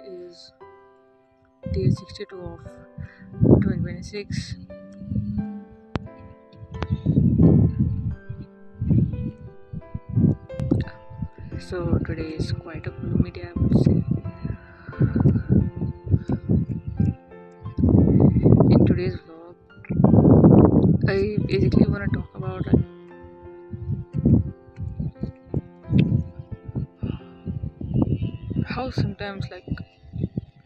is day 62 of 2026. So today is quite a gloomy day, I would say. In today's vlog, I basically want to talk about how sometimes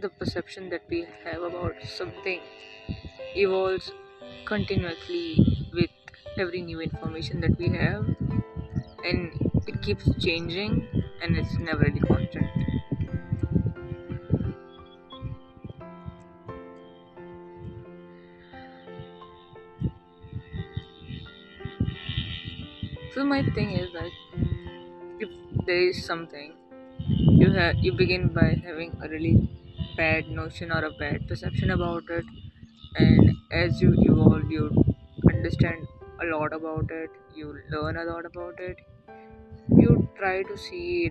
the perception that we have about something evolves continuously with every new information that we have, and it keeps changing and it's never really constant. So my thing is if there is something you begin by having a really bad notion or a bad perception about it, and as you evolve you understand a lot about it, you learn a lot about it, you try to see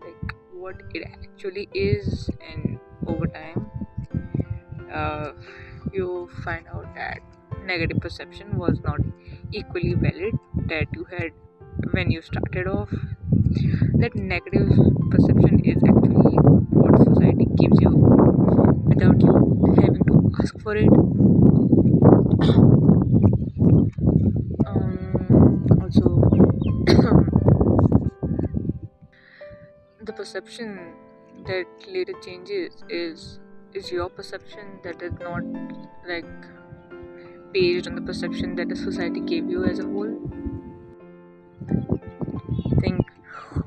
what it actually is, and over time uh, you find out that negative perception was not equally valid that you had when you started off. That negative perception is actually what society gives you without you having to ask for it. Also, the perception that later changes is your perception that is not like based on the perception that the society gave you as a whole. I think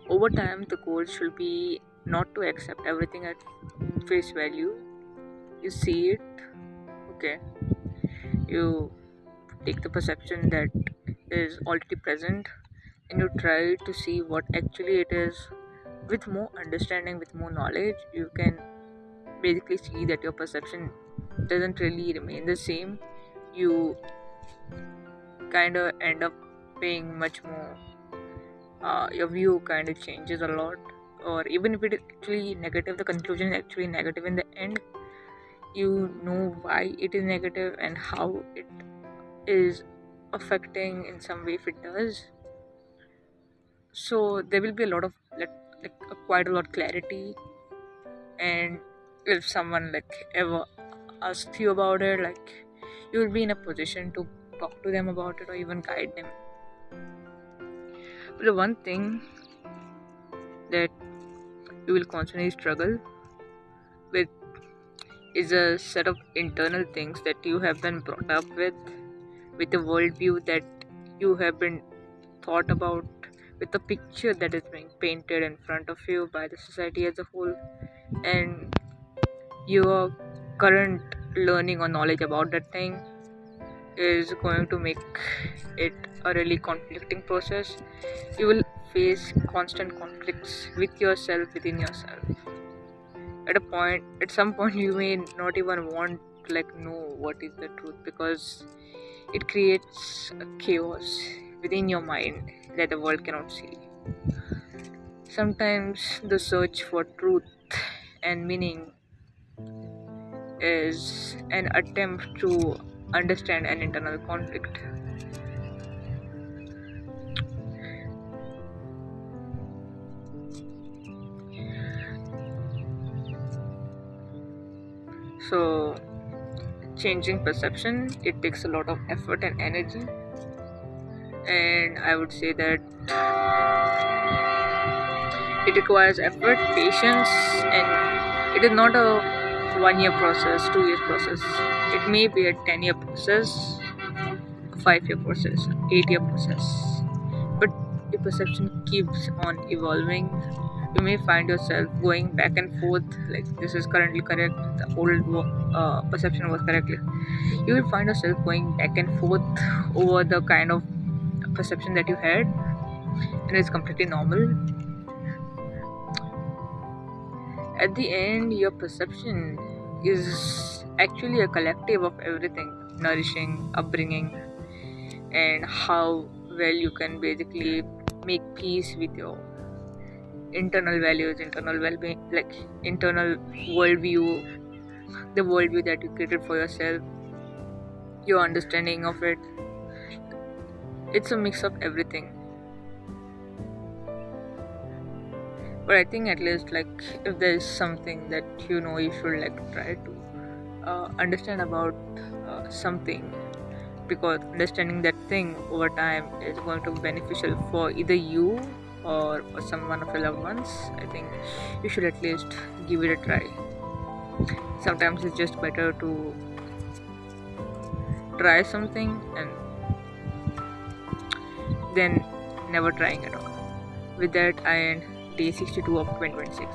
over time the goal should be not to accept everything at face value. You see it, okay, you take the perception that is already present, and you try to see what actually it is. With more understanding, with more knowledge, you can basically see that your perception doesn't really remain the same. You kind of end up paying much more. Your view kind of changes a lot, or even if it is actually negative, the conclusion is actually negative in the end. You know why it is negative and how it is affecting in some way if it does. So there will be a lot of quite a lot of clarity, and if someone ever asks you about it, you will be in a position to talk to them about it or even guide them. But the one thing that you will constantly struggle with is a set of internal things that you have been brought up with a worldview that you have been thought about, with a picture that is being painted in front of you by the society as a whole, and your current learning or knowledge about that thing is going to make it a really conflicting process. You will face constant conflicts with yourself, within yourself. At some point you may not even want to know what is the truth, because it creates a chaos within your mind that the world cannot see. Sometimes the search for truth and meaning is an attempt to understand an internal conflict. So changing perception, it takes a lot of effort and energy, and I would say that it requires effort, patience, and it is not a 1 year process, 2 years process. It may be a 10-year process, a 5-year process, 8-year process. But your perception keeps on evolving. You may find yourself going back and forth, like this is currently correct, the old perception was correct. You will find yourself going back and forth over the kind of perception that you had, and it's completely normal. At the end, your perception is actually a collective of everything: nourishing, upbringing, and how well you can basically make peace with your internal values, internal well-being, like internal worldview, the worldview that you created for yourself, your understanding of it. It's a mix of everything. But I think at least, like, if there's something that you should like try to understand about something, because understanding that thing over time is going to be beneficial for either you or for someone of your loved ones. I think you should at least give it a try. Sometimes it's just better to try something and then never trying at all. With that, I end day 62 of 2026.